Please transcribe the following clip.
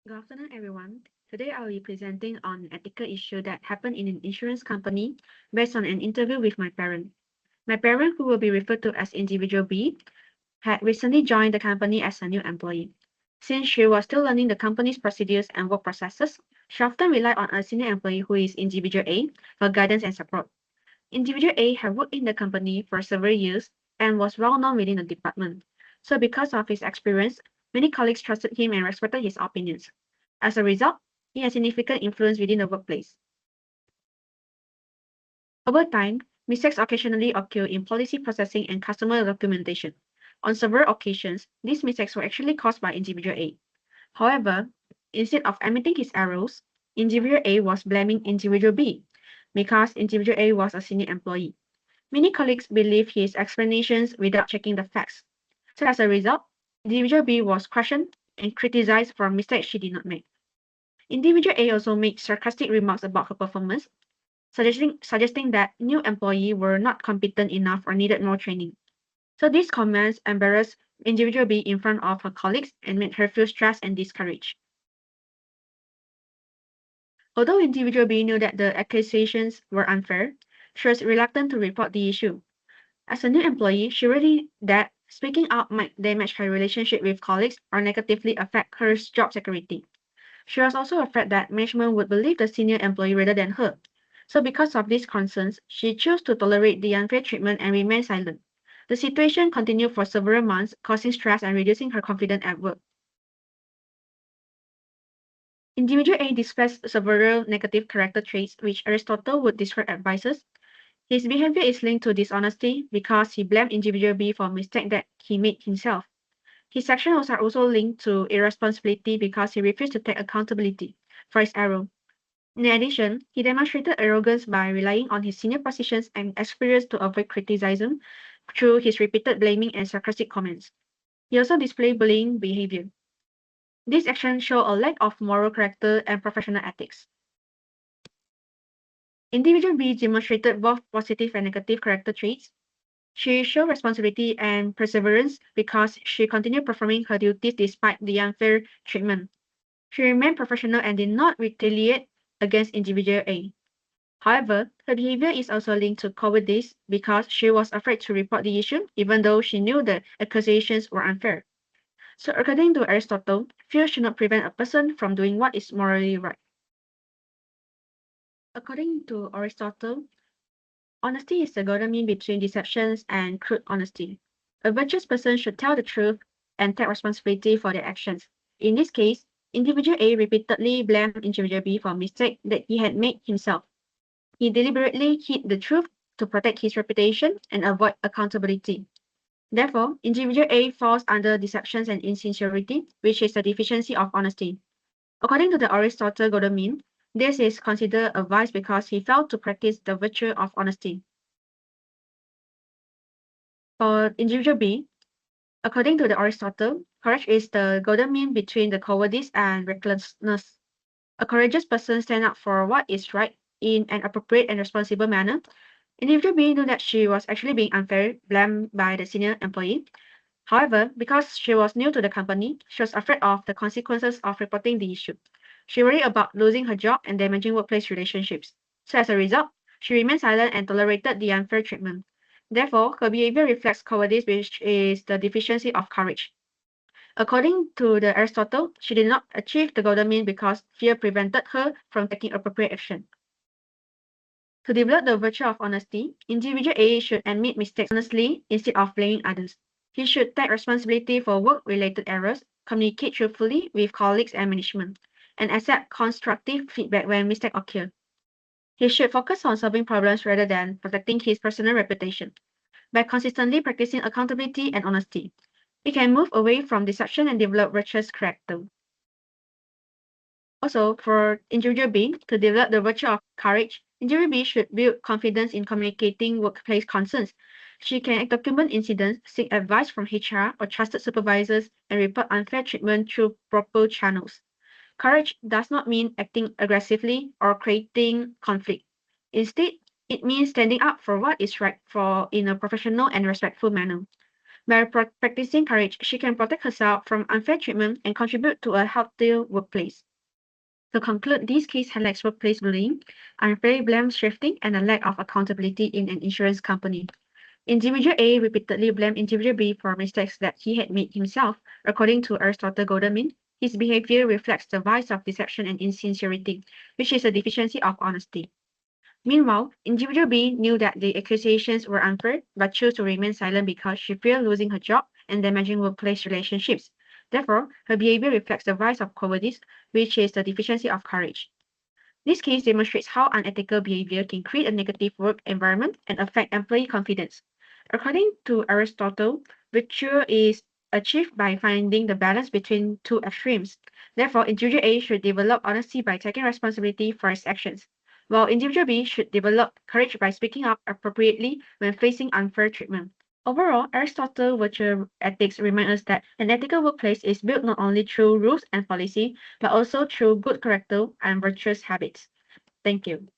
Good afternoon, everyone. Today I'll be presenting on an ethical issue that happened in an insurance company based on an interview with my parent. My parent, who will be referred to as Individual B, had recently joined the company as a new employee. Since she was still learning the company's procedures and work processes, she often relied on a senior employee who is Individual A for guidance and support. Individual A had worked in the company for several years and was well known within the department. So because of his experience, many colleagues trusted him and respected his opinions. As a result, he has significant influence within the workplace. Over time, mistakes occasionally occur in policy processing and customer documentation. On several occasions, these mistakes were actually caused by Individual A. However, instead of admitting his errors, Individual A was blaming Individual B because Individual A was a senior employee. Many colleagues believe his explanations without checking the facts. So as a result, Individual B was questioned and criticized for mistakes she did not make. Individual A also made sarcastic remarks about her performance, suggesting that new employees were not competent enough or needed more training. So these comments embarrassed Individual B in front of her colleagues and made her feel stressed and discouraged. Although Individual B knew that the accusations were unfair, she was reluctant to report the issue. As a new employee, she worried that speaking out might damage her relationship with colleagues or negatively affect her job security. She was also afraid that management would believe the senior employee rather than her. So because of these concerns, she chose to tolerate the unfair treatment and remain silent. The situation continued for several months, causing stress and reducing her confidence at work. Individual A displays several negative character traits which Aristotle would describe as vices. His behavior is linked to dishonesty because he blamed Individual B for a mistake that he made himself. His actions are also linked to irresponsibility because he refused to take accountability for his error. In addition, he demonstrated arrogance by relying on his senior positions and experience to avoid criticism through his repeated blaming and sarcastic comments. He also displayed bullying behavior. These actions show a lack of moral character and professional ethics. Individual B demonstrated both positive and negative character traits. She showed responsibility and perseverance because she continued performing her duties despite the unfair treatment. She remained professional and did not retaliate against Individual A. However, her behavior is also linked to cowardice because she was afraid to report the issue even though she knew the accusations were unfair. So according to Aristotle, fear should not prevent a person from doing what is morally right. According to Aristotle, honesty is the golden mean between deceptions and crude honesty. A virtuous person should tell the truth and take responsibility for their actions. In this case, individual A repeatedly blamed individual B for a mistake that he had made himself. He deliberately hid the truth to protect his reputation and avoid accountability. Therefore, individual A falls under deceptions and insincerity, which is a deficiency of honesty. According to the Aristotle golden mean, this is considered a vice because he failed to practice the virtue of honesty. For individual B, according to the Aristotle, courage is the golden mean between the cowardice and recklessness. A courageous person stands up for what is right in an appropriate and responsible manner. Individual B knew that she was actually being unfairly blamed by the senior employee. However, because she was new to the company, she was afraid of the consequences of reporting the issue. She worried about losing her job and damaging workplace relationships. So as a result, she remained silent and tolerated the unfair treatment. Therefore, her behavior reflects cowardice, which is the deficiency of courage. According to the Aristotle, she did not achieve the golden mean because fear prevented her from taking appropriate action. To develop the virtue of honesty, individual A should admit mistakes honestly instead of blaming others. He should take responsibility for work-related errors, communicate truthfully with colleagues and management, and accept constructive feedback when mistakes occur. He should focus on solving problems rather than protecting his personal reputation. By consistently practicing accountability and honesty, he can move away from deception and develop virtuous character. Also, for individual B, to develop the virtue of courage, individual B should build confidence in communicating workplace concerns. She can document incidents, seek advice from HR or trusted supervisors, and report unfair treatment through proper channels. Courage does not mean acting aggressively or creating conflict. Instead, it means standing up for what is right for in a professional and respectful manner. By practicing courage, she can protect herself from unfair treatment and contribute to a healthier workplace. To conclude, this case highlights workplace bullying, unfair blame shifting, and a lack of accountability in an insurance company. Individual A repeatedly blamed individual B for mistakes that he had made himself. According to Aristotle Golden Mean, his behavior reflects the vice of deception and insincerity, which is a deficiency of honesty. Meanwhile, individual B knew that the accusations were unfair, but chose to remain silent because she feared losing her job and damaging workplace relationships. Therefore, her behavior reflects the vice of cowardice, which is the deficiency of courage. This case demonstrates how unethical behavior can create a negative work environment and affect employee confidence. According to Aristotle, virtue is achieved by finding the balance between two extremes. Therefore, individual A should develop honesty by taking responsibility for his actions, while individual B should develop courage by speaking up appropriately when facing unfair treatment. Overall, Aristotle's virtue ethics remind us that an ethical workplace is built not only through rules and policy, but also through good character and virtuous habits. Thank you.